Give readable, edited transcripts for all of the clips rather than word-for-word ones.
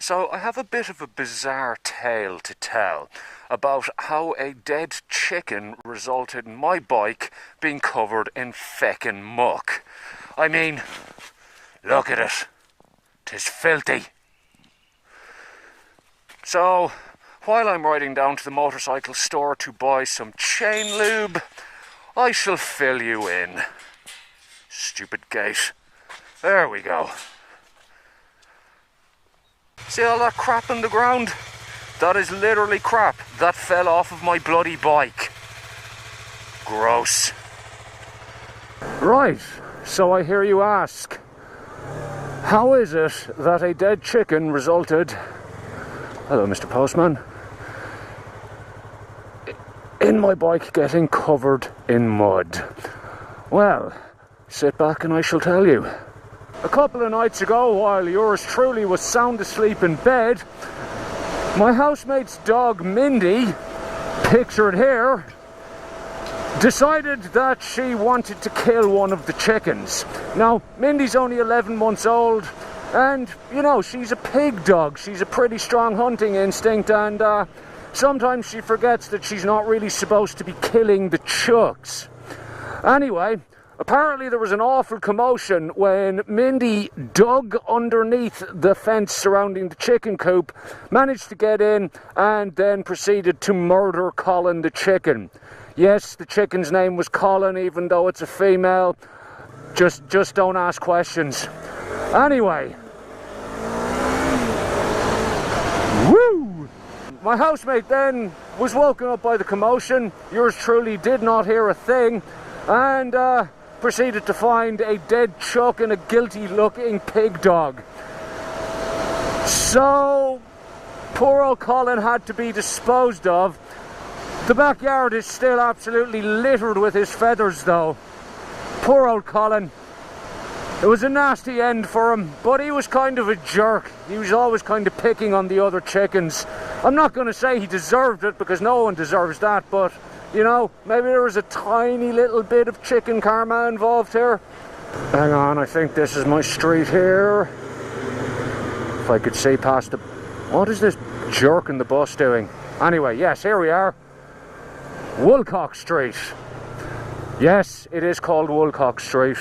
So I have a bit of a bizarre tale to tell about how a dead chicken resulted in my bike being covered in feckin' muck. I mean, look at it. 'Tis filthy. So, while I'm riding down to the motorcycle store to buy some chain lube, I shall fill you in. Stupid gate. There we go. See all that crap on the ground? That is literally crap that fell off of my bloody bike. Gross. Right, so I hear you ask, how is it that a dead chicken resulted, hello Mr. Postman, in my bike getting covered in mud? Well, sit back and I shall tell you. A couple of nights ago, while yours truly was sound asleep in bed, my housemate's dog Mindy, pictured here, decided that she wanted to kill one of the chickens. Now, Mindy's only 11 months old, and, you know, she's a pig dog. She's a pretty strong hunting instinct, and sometimes she forgets that she's not really supposed to be killing the chooks. Anyway, apparently there was an awful commotion when Mindy dug underneath the fence surrounding the chicken coop, managed to get in, and then proceeded to murder Colin the chicken. Yes, the chicken's name was Colin, even though it's a female. Just don't ask questions. Anyway. Woo! My housemate then was woken up by the commotion. Yours truly did not hear a thing. And proceeded to find a dead chuck and a guilty looking pig dog. So, poor old Colin had to be disposed of. The backyard is still absolutely littered with his feathers though. Poor old Colin. It was a nasty end for him, but he was kind of a jerk. He was always kind of picking on the other chickens. I'm not going to say he deserved it, because no one deserves that, but you know, maybe there was a tiny little bit of chicken karma involved here. Hang on, I think this is my street here. If I could see past the... What is this jerk in the bus doing? Anyway, yes, here we are. Woolcock Street. Yes, it is called Woolcock Street.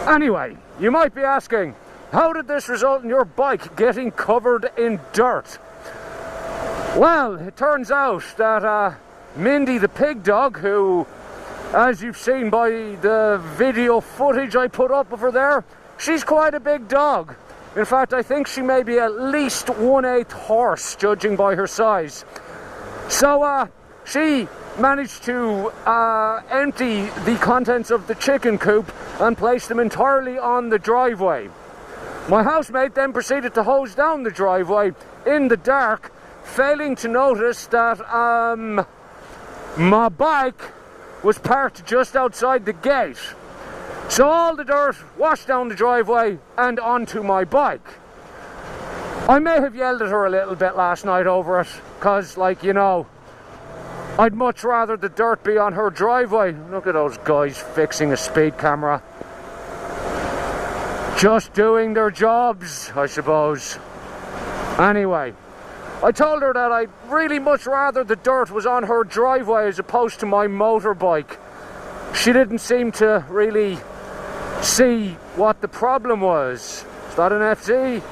Anyway, you might be asking, how did this result in your bike getting covered in dirt? Well, it turns out that Mindy the pig dog, who, as you've seen by the video footage I put up of her there, she's quite a big dog. In fact, I think she may be at least 1/8 horse, judging by her size. So, she managed to empty the contents of the chicken coop and place them entirely on the driveway. My housemate then proceeded to hose down the driveway in the dark, failing to notice that my bike was parked just outside the gate. So all the dirt washed down the driveway and onto my bike. I may have yelled at her a little bit last night over it, because, like, you know, I'd much rather the dirt be on her driveway. Look at those guys fixing a speed camera. Just doing their jobs, I suppose. Anyway, I told her that I'd really much rather the dirt was on her driveway as opposed to my motorbike. She didn't seem to really see what the problem was. Is that an FZ?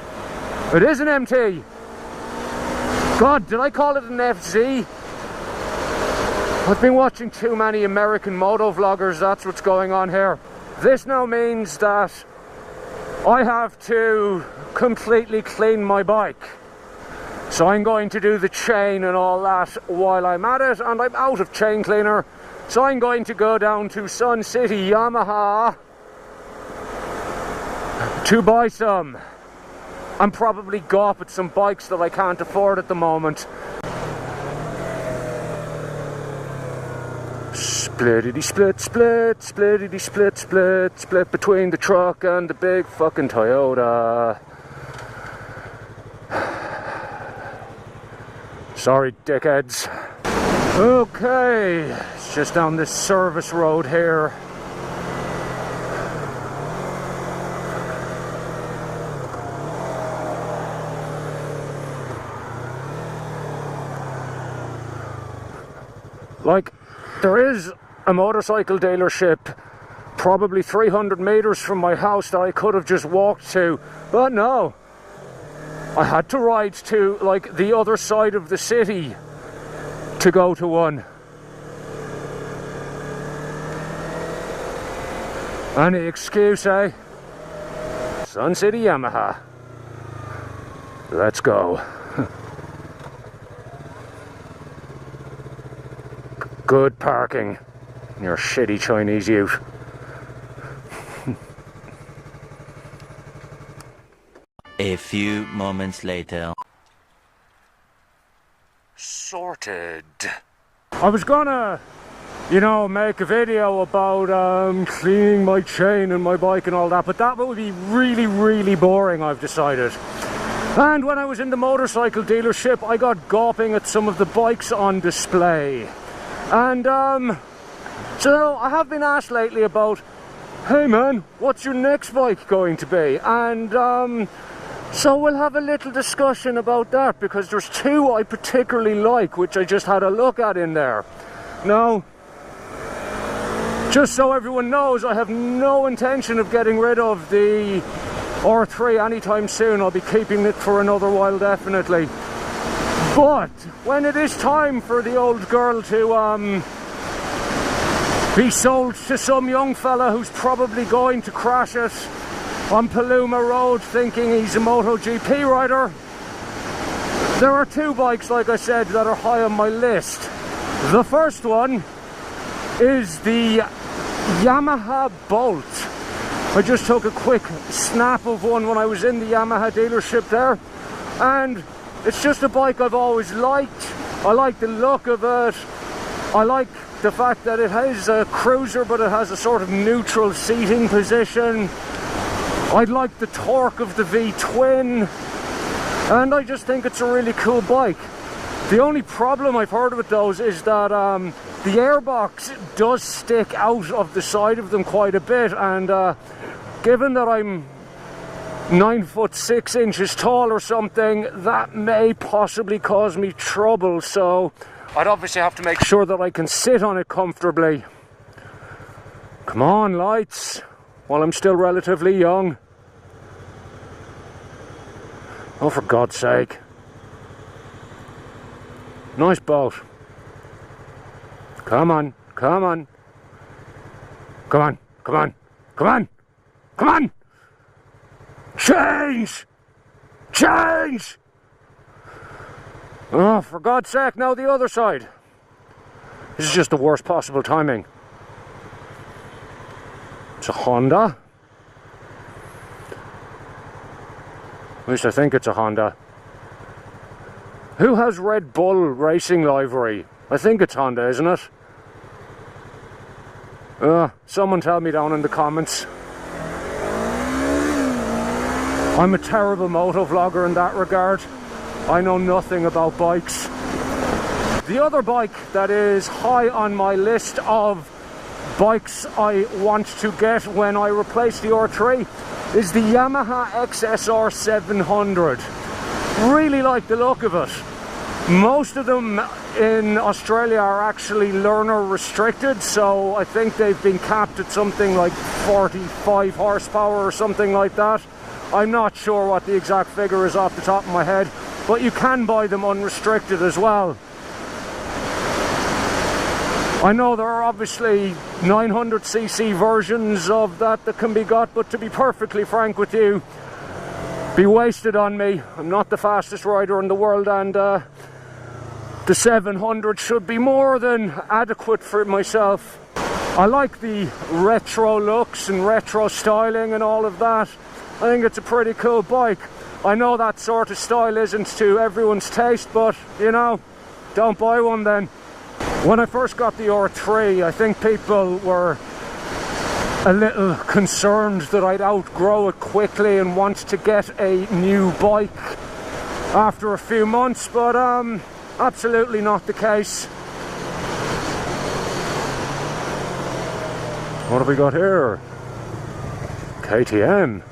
It is an MT. God, did I call it an FZ? I've been watching too many American moto vloggers, that's what's going on here. This now means that I have to completely clean my bike. So I'm going to do the chain and all that while I'm at it, and I'm out of chain cleaner. So I'm going to go down to Sun City Yamaha to buy some, and probably go up at some bikes that I can't afford at the moment. Splittity split, split, splittity split, split, split between the truck and the big fucking Toyota. Sorry, dickheads. Okay, it's just down this service road here. Like, there is a motorcycle dealership probably 300 meters from my house that I could have just walked to, but no. I had to ride to, like, the other side of the city to go to one. Any excuse, eh? Sun City Yamaha. Let's go. Good parking, you shitty Chinese youth. A few moments later. Sorted. I was gonna, you know, make a video about cleaning my chain and my bike and all that, but that would be really, really boring, I've decided. And when I was in the motorcycle dealership, I got gawping at some of the bikes on display. And so I have been asked lately about, hey man, what's your next bike going to be? And so we'll have a little discussion about that, because there's two I particularly like, which I just had a look at in there. Now, just so everyone knows, I have no intention of getting rid of the R3 anytime soon. I'll be keeping it for another while, definitely. But when it is time for the old girl to be sold to some young fella who's probably going to crash it on Paluma Road thinking he's a MotoGP rider, there are two bikes, like I said, that are high on my list. The first one is the Yamaha Bolt. I just took a quick snap of one when I was in the Yamaha dealership there, and it's just a bike I've always liked. I like the look of it. I like the fact that it has a cruiser, but it has a sort of neutral seating position. I like the torque of the V-twin, and I just think it's a really cool bike. The only problem I've heard with those is that the airbox does stick out of the side of them quite a bit, and given that I'm 9'6" tall or something, that may possibly cause me trouble, so I'd obviously have to make sure that I can sit on it comfortably. Come on, lights, while I'm still relatively young. Oh, for God's sake. Nice boat. Come on, come on. Come on, come on, come on, come on! Change! Change! Oh, for God's sake, now the other side. This is just the worst possible timing. It's a Honda. At least I think it's a Honda. Who has Red Bull racing livery? I think it's Honda, isn't it? Someone tell me down in the comments. I'm a terrible moto vlogger in that regard. I know nothing about bikes. The other bike that is high on my list of bikes I want to get when I replace the R3 is the Yamaha XSR 700. Really like the look of it. Most of them in Australia are actually learner restricted, so I think they've been capped at something like 45 horsepower or something like that. I'm not sure what the exact figure is off the top of my head, but you can buy them unrestricted as well. I know there are obviously 900cc versions of that can be got, but to be perfectly frank with you, be wasted on me. I'm not the fastest rider in the world, and the 700 should be more than adequate for myself. I like the retro looks and retro styling and all of that. I think it's a pretty cool bike. I know that sort of style isn't to everyone's taste, but you know, don't buy one then. When I first got the R3, I think people were a little concerned that I'd outgrow it quickly and want to get a new bike after a few months, but absolutely not the case. What have we got here? KTM.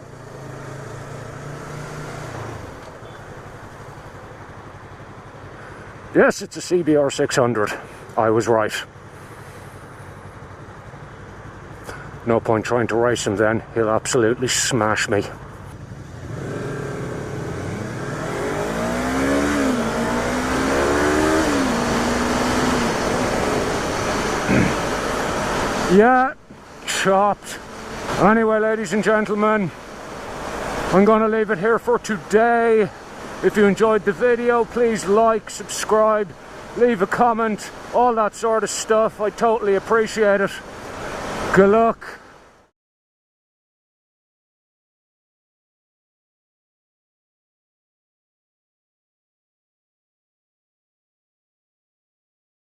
Yes, it's a CBR 600. I was right. No point trying to race him then, he'll absolutely smash me. Yeah, chopped. Anyway, ladies and gentlemen, I'm gonna leave it here for today. If you enjoyed the video, please like, subscribe, leave a comment, all that sort of stuff. I totally appreciate it. Good luck.